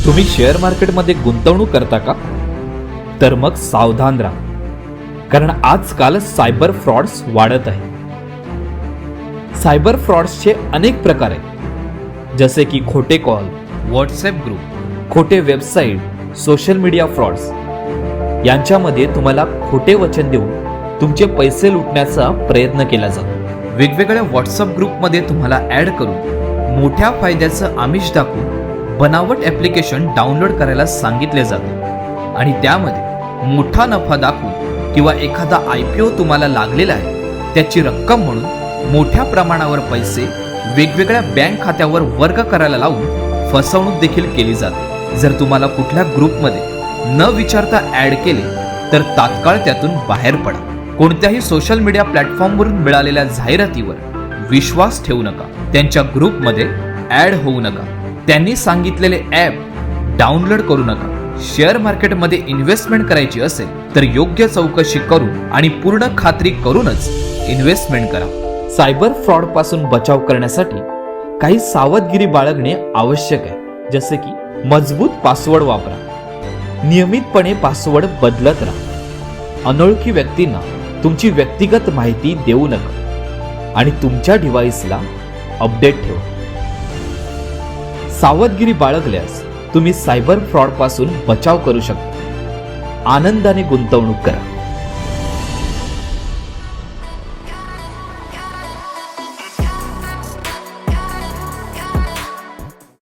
तुम्ही शेअर मार्केटमध्ये गुंतवणूक करता का? तर मग सावधान राहा, कारण आजकाल सायबर फ्रॉड्स वाढत आहे. सायबर फ्रॉड्सचे अनेक प्रकार आहेत, जसे की खोटे कॉल, व्हॉट्सॲप ग्रुप, खोटे वेबसाईट, सोशल मीडिया फ्रॉड्स. यांच्यामध्ये तुम्हाला खोटे वचन देऊन तुमचे पैसे लुटण्याचा प्रयत्न केला जातो. वेगवेगळ्या व्हॉट्सअप ग्रुपमध्ये तुम्हाला ॲड करून मोठ्या फायद्याचं आमिष दाखवून बनावट ॲप्लिकेशन डाउनलोड करायला सांगितले जाते आणि त्यामध्ये मोठा नफा दाखवून किंवा एखादा IPO तुम्हाला लागलेला आहे त्याची रक्कम म्हणून मोठ्या प्रमाणावर पैसे वेगवेगळ्या बँक खात्यावर वर्ग करायला लावून फसवणूक देखील केली जाते. जर तुम्हाला कुठल्या ग्रुपमध्ये न विचारता ॲड केले तर तात्काळ त्यातून बाहेर पडा. कोणत्याही सोशल मीडिया प्लॅटफॉर्मवरून मिळालेल्या जाहिरातीवर विश्वास ठेवू नका. त्यांच्या ग्रुपमध्ये ॲड होऊ नका. त्यांनी सांगितलेले ॲप डाउनलोड करू नका. शेअर मार्केटमध्ये इन्व्हेस्टमेंट करायची असेल तर योग्य चौकशी करून आणि पूर्ण खात्री करूनच इन्व्हेस्टमेंट करा. सायबर फ्रॉड पासून बचाव करण्यासाठी काही सावधगिरी बाळगणे आवश्यक आहे, जसे की मजबूत पासवर्ड वापरा, नियमितपणे पासवर्ड बदलत राहा, अनोळखी व्यक्तींना तुमची व्यक्तिगत माहिती देऊ नका आणि तुमच्या डिव्हाइसला अपडेट ठेवा. सावधगिरी बाळगल्यास तुम्ही सायबर फ्रॉड पासून बचाव करू शकता. आनंदाने गुंतवणूक करा.